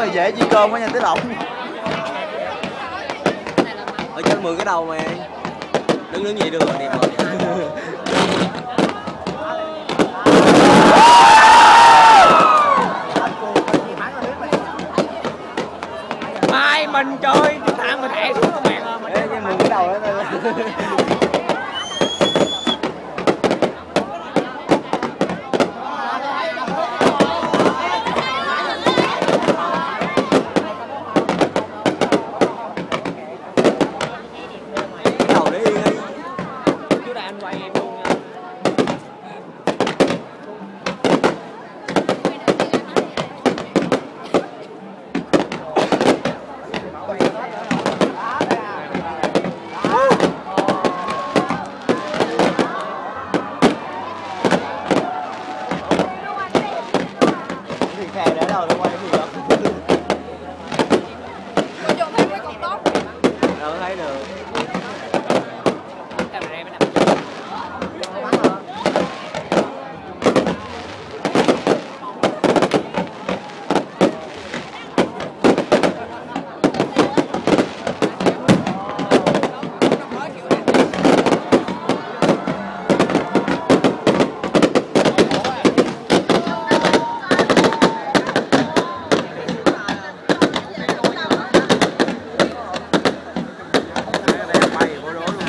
là dễ chi cơm quá nha Tí Lộc. Ở trên 10 cái đầu mà đứng gì được rồi đẹp rồi. Mai mình chơi thang mình thẻ xuống các bạn ơi. Ê, trên 10 cái đầu đó.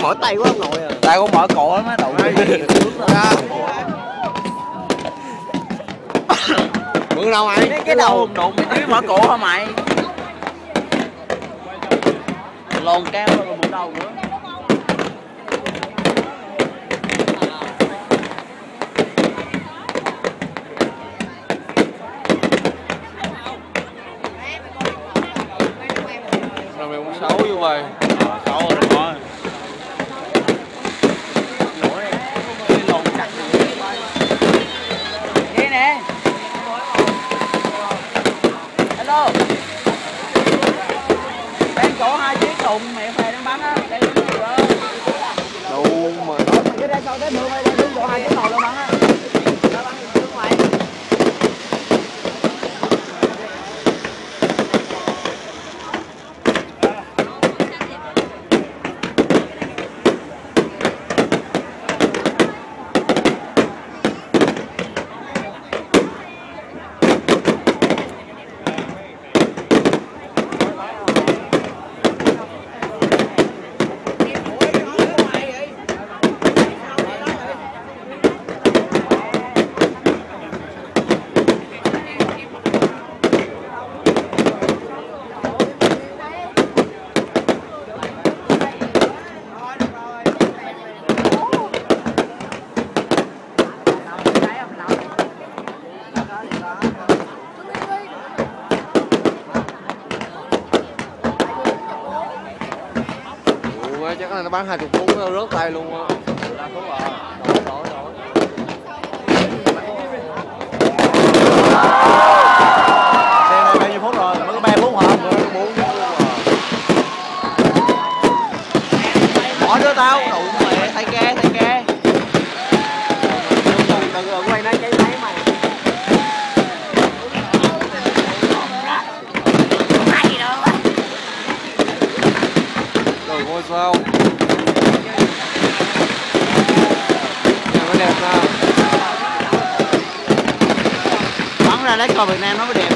Mỏi tay quá ông nội à. Tay con mỏi cổ lắm á, đụng ra. Mượn đâu mày? Cái đầu đụng mày tí mỏi cổ hả mày? Lòn cao rồi mượn đầu nữa. Rồi mày muốn xấu như vậy. Xấu rồi đó thôi. Nghe nè. Hello. Đang chỗ 2 chiếc đụng mẹ phè đang bắn á, đây đứng được rồi. Đâu mà. Mày cái đây sao tới mưa mày đang đứng chỗ 2 chiếc nồi đâu bắn á. Chắc là nó bán 20 cuốn nó rớt tay luôn á. Xe này bao nhiêu phút rồi? Mới có 3 phút hả? 4 phút rồi. Bỏ đứa tao, đụng mẹ, thay ke. Đừng quay nó cháy máy mày. Rồi ngôi sao. Nhà nó đẹp nào. Bắn ra lấy coi Việt Nam nó mới đẹp.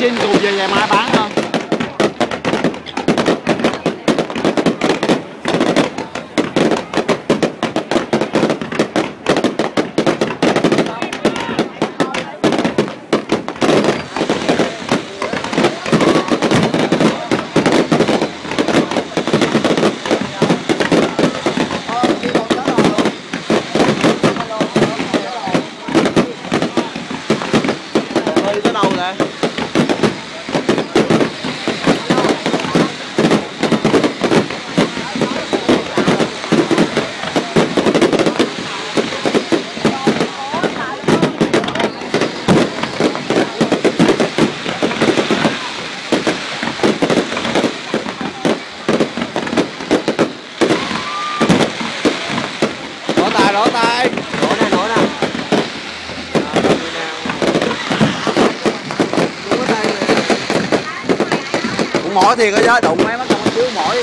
Xin cùng về ngày mai bán không? Đi tới đâu rồi? đây. Đổ tay. Nổ nè. Cũng mỏi thiệt á chứ, đụng mấy mắt con xíu mỏi.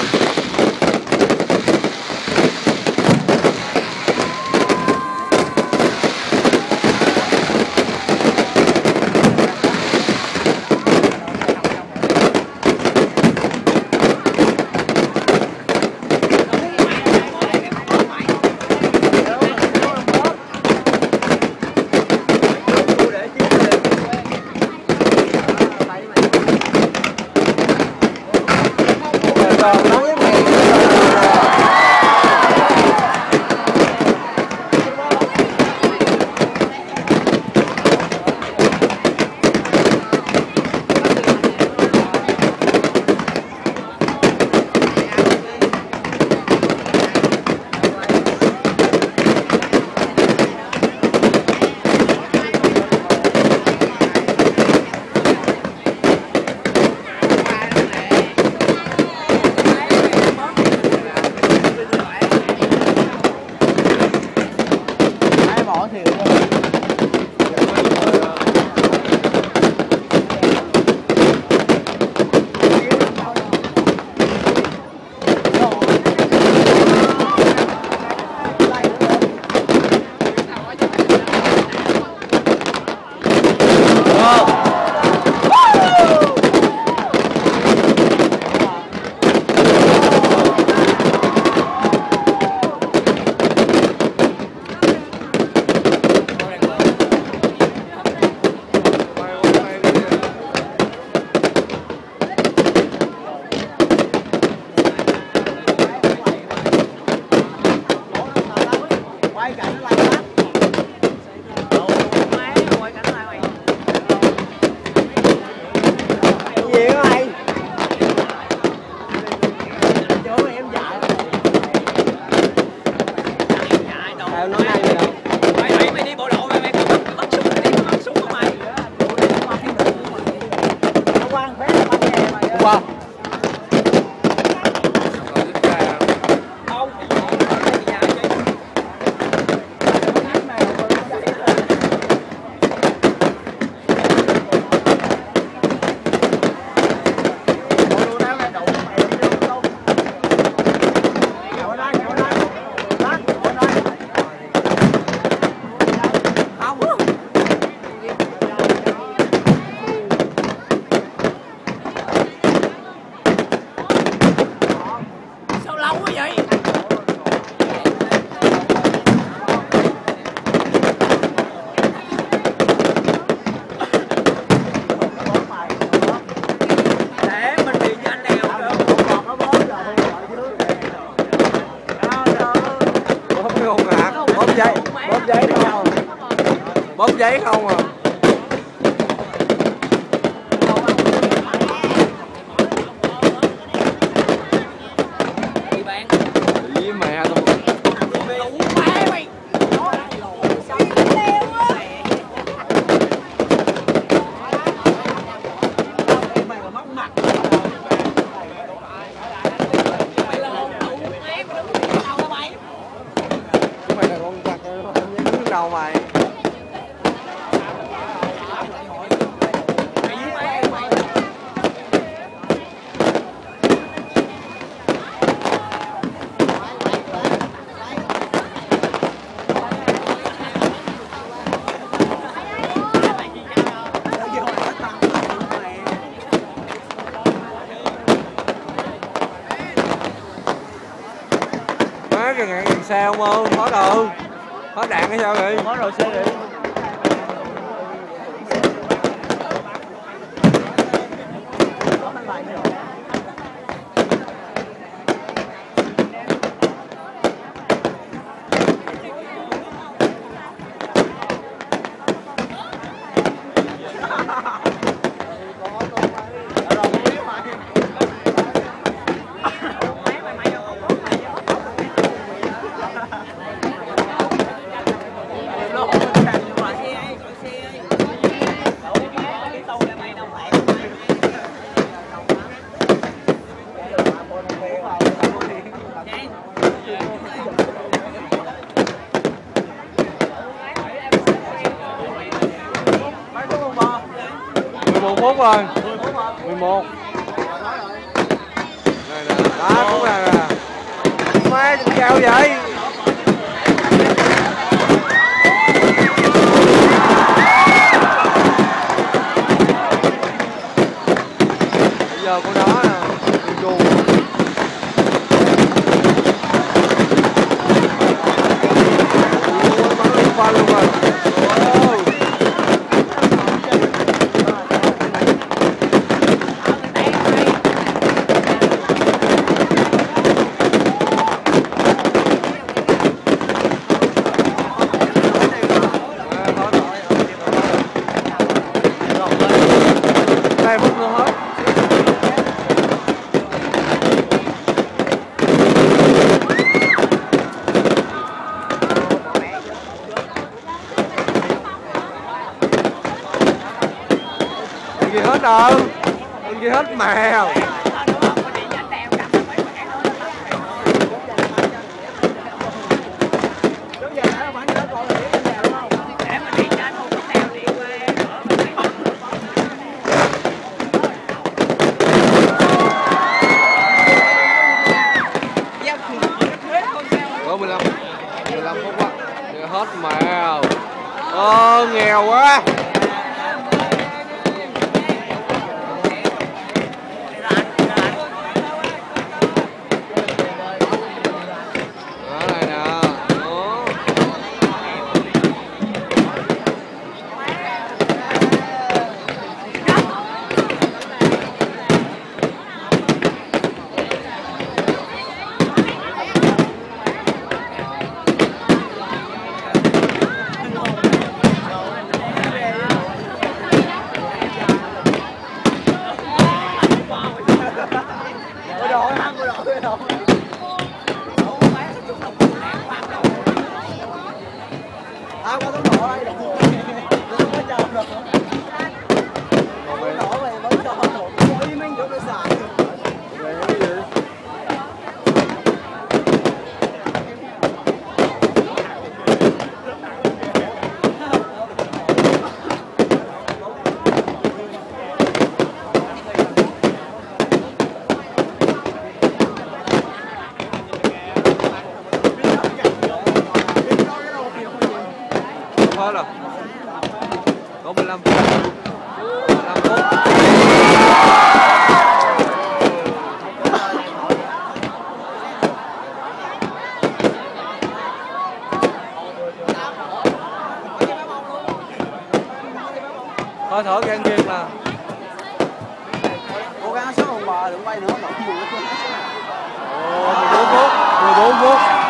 Bóp giấy không à. Với mẹ luôn. Mày là con quạt không dính đầu mày. Má cái ngạn gần sao không? Hết rồi. Hết đạn hay sao vậy? Hết rồi xe đi. 11 phút rồi. 10 phút hả? 11. Này nè, đó cũng là nè. Má cao vậy. Bây giờ cô đó nè, chuồng. Bắn lên qua luôn rồi. Đây mất luôn hết. Đừng gì hết đâu. Đừng gì hết mèo. Có 15 phút quá. Để hết mèo. Nghèo quá. Đó này nè. Đó. Hết rồi. Có 15 phút. 15 phút. Hơi thở gan kiệt nè. Cố gắng sống hồn bò đừng quay nữa. 14 phút. 14 phút.